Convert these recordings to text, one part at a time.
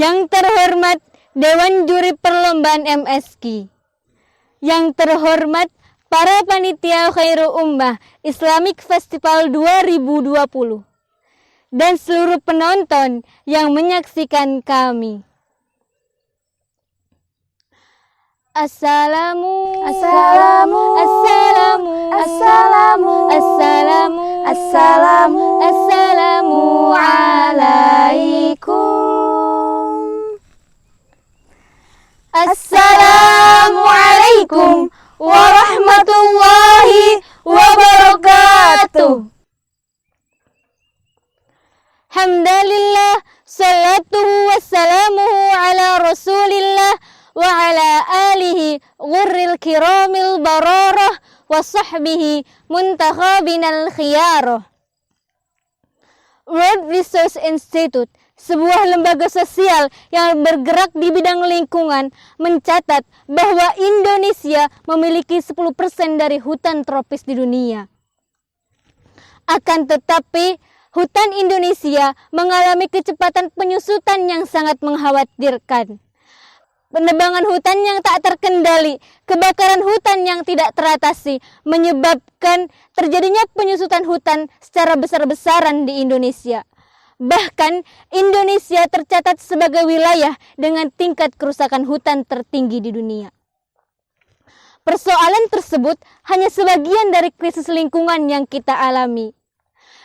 Yang terhormat Dewan Juri Perlombaan MSQ, yang terhormat para panitia Khairul Ummah Islamic Festival 2020, dan seluruh penonton yang menyaksikan kami. Assalamu alaikum. Assalamualaikum warahmatullahi wabarakatuh. Hamdalillah, salatuhu wassalamuhu ala rasulillah wa ala alihi ghurril kiramil bararah wa sahbihi muntakhabinal khiyarah. World Resource Institute, sebuah lembaga sosial yang bergerak di bidang lingkungan, mencatat bahwa Indonesia memiliki 10% dari hutan tropis di dunia. Akan tetapi, hutan Indonesia mengalami kecepatan penyusutan yang sangat mengkhawatirkan. Penebangan hutan yang tak terkendali, kebakaran hutan yang tidak teratasi, menyebabkan terjadinya penyusutan hutan secara besar-besaran di Indonesia. Bahkan, Indonesia tercatat sebagai wilayah dengan tingkat kerusakan hutan tertinggi di dunia. Persoalan tersebut hanya sebagian dari krisis lingkungan yang kita alami.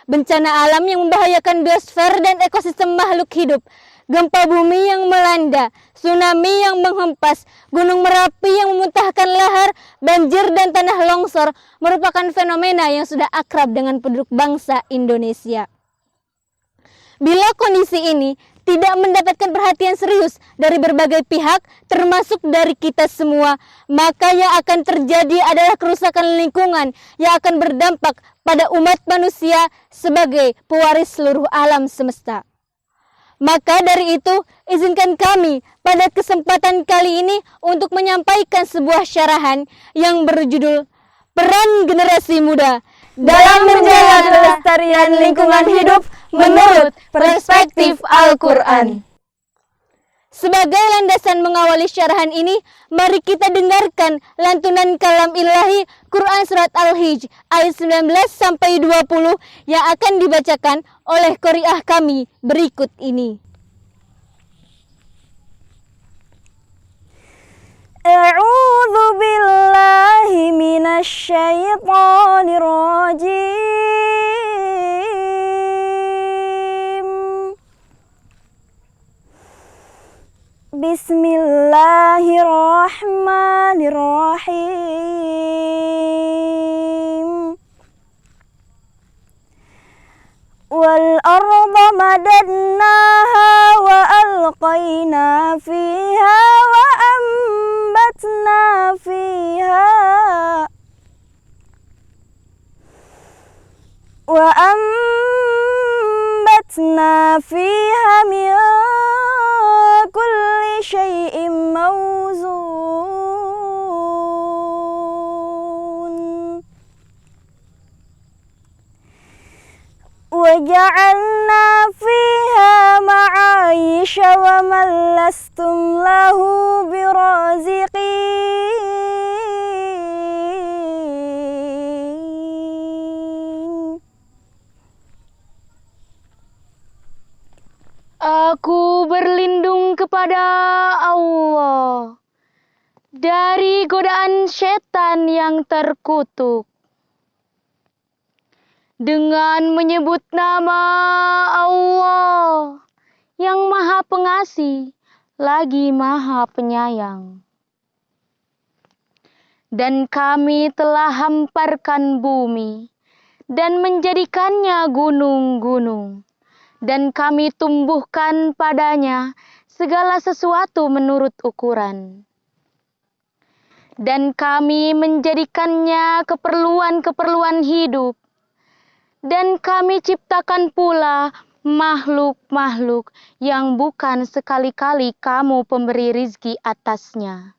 Bencana alam yang membahayakan biosfer dan ekosistem makhluk hidup, gempa bumi yang melanda, tsunami yang menghempas, gunung Merapi yang memuntahkan lahar, banjir dan tanah longsor merupakan fenomena yang sudah akrab dengan penduduk bangsa Indonesia. Bila kondisi ini tidak mendapatkan perhatian serius dari berbagai pihak, termasuk dari kita semua, maka yang akan terjadi adalah kerusakan lingkungan yang akan berdampak pada umat manusia sebagai pewaris seluruh alam semesta. Maka dari itu, izinkan kami pada kesempatan kali ini untuk menyampaikan sebuah syarahan yang berjudul Peran Generasi Muda dalam menjaga kelestarian lingkungan hidup menurut perspektif Al-Quran. Sebagai landasan mengawali syarahan ini, mari kita dengarkan lantunan kalam ilahi Quran Surat Al-Hijr ayat 19-20 yang akan dibacakan oleh qari'ah kami berikut ini. A'udzu billahi minasy syaithanir rajim. Bismillahirrahmanirrahim. Wal arda madadnaha wa alqaina fiha wa ambatna fiha min kulli syai'in mawzun wa ja'alna fiha ma'aisha wa man lastum lahu biraziqin. Aku berlindung kepada Allah dari godaan setan yang terkutuk dengan menyebut nama Allah yang Maha Pengasih lagi Maha Penyayang. Dan kami telah hamparkan bumi dan menjadikannya gunung-gunung, dan kami tumbuhkan padanya segala sesuatu menurut ukuran. Dan kami menjadikannya keperluan-keperluan hidup, dan kami ciptakan pula makhluk-makhluk yang bukan sekali-kali kamu pemberi rizki atasnya.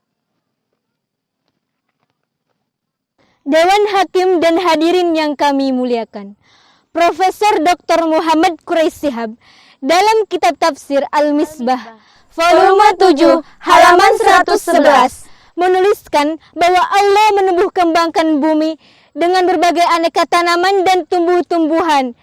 Dewan Hakim dan hadirin yang kami muliakan, Profesor Dr. Muhammad Quraish Shihab dalam kitab tafsir Al-Misbah volume 7, halaman 111, menuliskan bahwa Allah menumbuh kembangkan bumi dengan berbagai aneka tanaman dan tumbuh-tumbuhan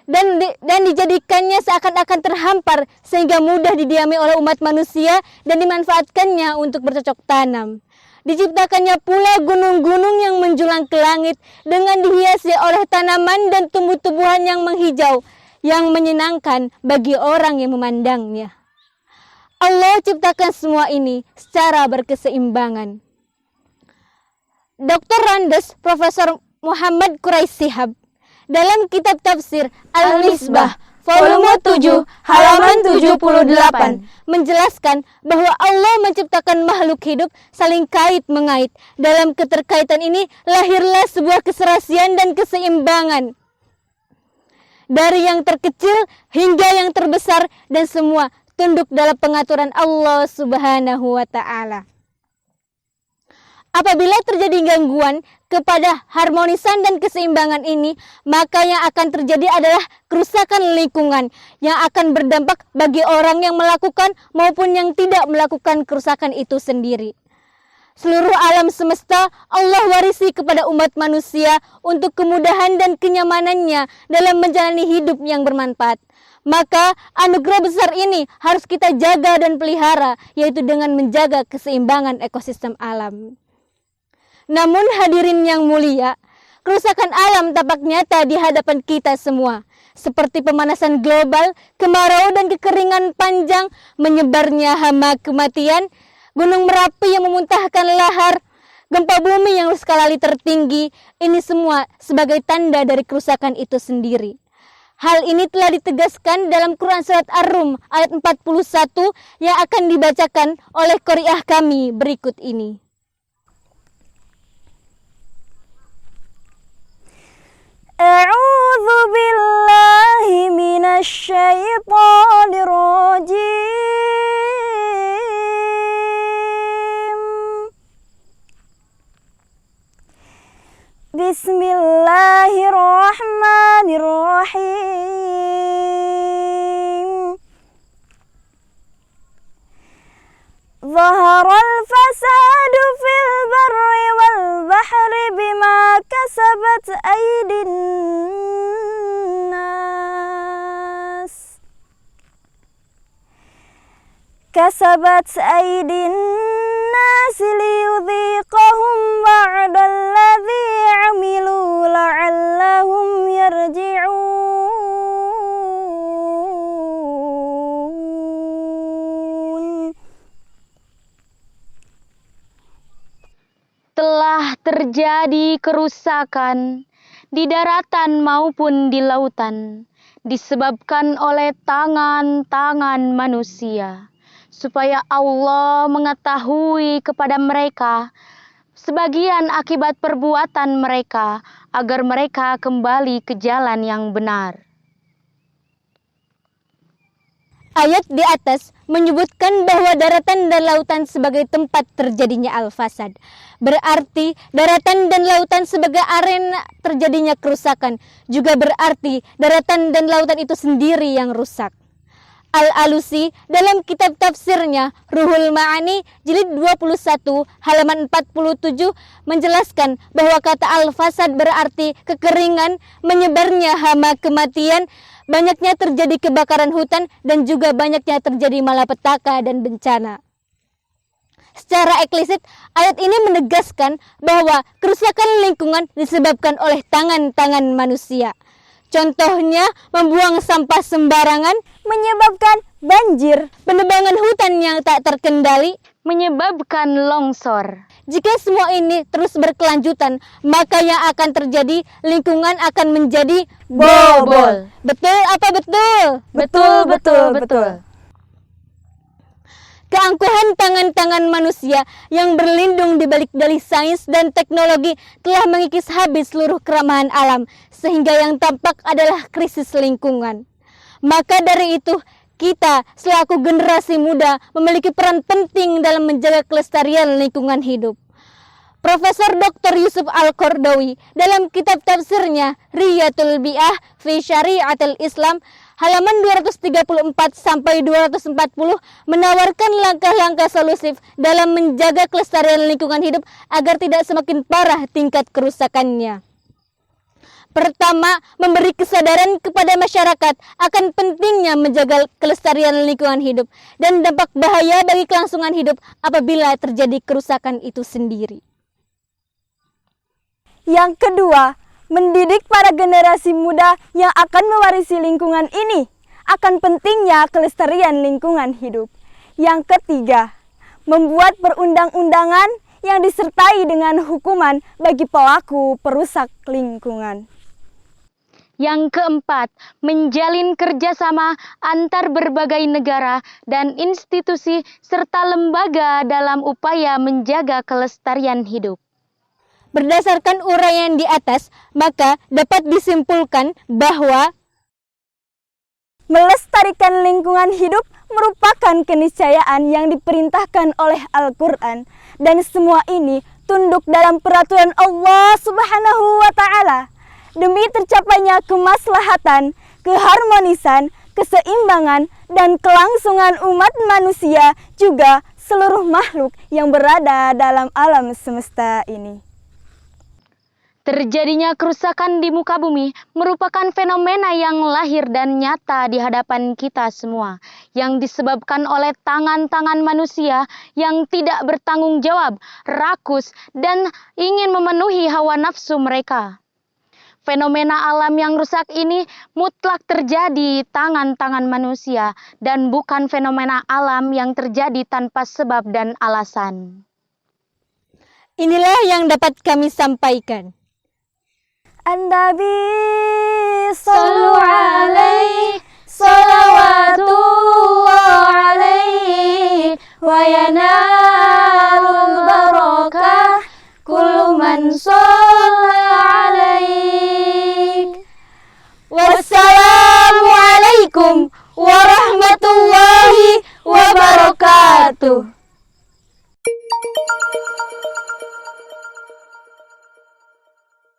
dan dijadikannya seakan-akan terhampar sehingga mudah didiami oleh umat manusia dan dimanfaatkannya untuk bercocok tanam. Diciptakannya pula gunung-gunung yang menjulang ke langit dengan dihiasi oleh tanaman dan tumbuh-tumbuhan yang menghijau yang menyenangkan bagi orang yang memandangnya. Allah ciptakan semua ini secara berkeseimbangan. Dr. Randes Profesor Muhammad Quraisy Shihab dalam kitab tafsir Al-Misbah volume 7 halaman 78 menjelaskan bahwa Allah menciptakan makhluk hidup saling kait-mengait. Dalam keterkaitan ini lahirlah sebuah keserasian dan keseimbangan. Dari yang terkecil hingga yang terbesar dan semua tunduk dalam pengaturan Allah Subhanahu wa ta'ala. Apabila terjadi gangguan kepada harmonisan dan keseimbangan ini, maka yang akan terjadi adalah kerusakan lingkungan yang akan berdampak bagi orang yang melakukan maupun yang tidak melakukan kerusakan itu sendiri. Seluruh alam semesta Allah warisi kepada umat manusia untuk kemudahan dan kenyamanannya dalam menjalani hidup yang bermanfaat. Maka anugerah besar ini harus kita jaga dan pelihara, yaitu dengan menjaga keseimbangan ekosistem alam. Namun hadirin yang mulia, kerusakan alam tampak nyata di hadapan kita semua. Seperti pemanasan global, kemarau dan kekeringan panjang, menyebarnya hama kematian, gunung Merapi yang memuntahkan lahar, gempa bumi yang berskala tertinggi, ini semua sebagai tanda dari kerusakan itu sendiri. Hal ini telah ditegaskan dalam Quran Surat Ar-Rum ayat 41 yang akan dibacakan oleh qari'ah kami berikut ini. A'udzu billahi minasy syaithanir rajim. Bismillahirrahmanirrahim. Zaharal fasadu fil barri wal bahri bima kasabat aydin nas. Kasabat aydin nas liyudhiqahum ba'dalladhi 'amilu la'allahum yarji'un. Telah terjadi kerusakan di daratan maupun di lautan disebabkan oleh tangan-tangan manusia, supaya Allah mengetahui kepada mereka sebagian akibat perbuatan mereka, agar mereka kembali ke jalan yang benar. Ayat di atas menyebutkan bahwa daratan dan lautan sebagai tempat terjadinya al-fasad. Berarti daratan dan lautan sebagai arena terjadinya kerusakan. Juga berarti daratan dan lautan itu sendiri yang rusak. Al-Alusi dalam kitab tafsirnya Ruhul Ma'ani jilid 21 halaman 47 menjelaskan bahwa kata al-fasad berarti kekeringan, menyebarnya hama kematian, banyaknya terjadi kebakaran hutan, dan juga banyaknya terjadi malapetaka dan bencana. Secara eksplisit, ayat ini menegaskan bahwa kerusakan lingkungan disebabkan oleh tangan-tangan manusia. Contohnya, membuang sampah sembarangan Menyebabkan banjir, penebangan hutan yang tak terkendali, Menyebabkan longsor. Jika semua ini terus berkelanjutan, maka yang akan terjadi, lingkungan akan menjadi Bobol. Betul apa betul? Betul. Keangkuhan tangan-tangan manusia yang berlindung di balik dalih sains dan teknologi telah mengikis habis seluruh keramahan alam, sehingga yang tampak adalah krisis lingkungan. Maka dari itu, kita selaku generasi muda memiliki peran penting dalam menjaga kelestarian lingkungan hidup. Profesor Dr. Yusuf Al-Qardawi dalam kitab tafsirnya Riyatul Bi'ah fi Syari'atul Islam halaman 234 sampai 240 menawarkan langkah-langkah solusif dalam menjaga kelestarian lingkungan hidup agar tidak semakin parah tingkat kerusakannya. Pertama, memberi kesadaran kepada masyarakat akan pentingnya menjaga kelestarian lingkungan hidup dan dampak bahaya bagi kelangsungan hidup apabila terjadi kerusakan itu sendiri. Yang kedua, mendidik para generasi muda yang akan mewarisi lingkungan ini akan pentingnya kelestarian lingkungan hidup. Yang ketiga, membuat perundang-undangan yang disertai dengan hukuman bagi pelaku perusak lingkungan. Yang keempat, menjalin kerjasama antar berbagai negara dan institusi serta lembaga dalam upaya menjaga kelestarian hidup. Berdasarkan uraian di atas, maka dapat disimpulkan bahwa melestarikan lingkungan hidup merupakan keniscayaan yang diperintahkan oleh Al-Quran, dan semua ini tunduk dalam peraturan Allah Subhanahu wa Ta'ala demi tercapainya kemaslahatan, keharmonisan, keseimbangan, dan kelangsungan umat manusia juga seluruh makhluk yang berada dalam alam semesta ini. Terjadinya kerusakan di muka bumi merupakan fenomena yang lahir dan nyata di hadapan kita semua, yang disebabkan oleh tangan-tangan manusia yang tidak bertanggung jawab, rakus, dan ingin memenuhi hawa nafsu mereka. Fenomena alam yang rusak ini mutlak terjadi tangan-tangan manusia dan bukan fenomena alam yang terjadi tanpa sebab dan alasan. inilah yang dapat kami sampaikan. An-Nabi Sallu alaihi salawatullah alaihi wa yanalul barakah kullu man shalla alaihi. Wassalamualaikum warahmatullahi wabarakatuh.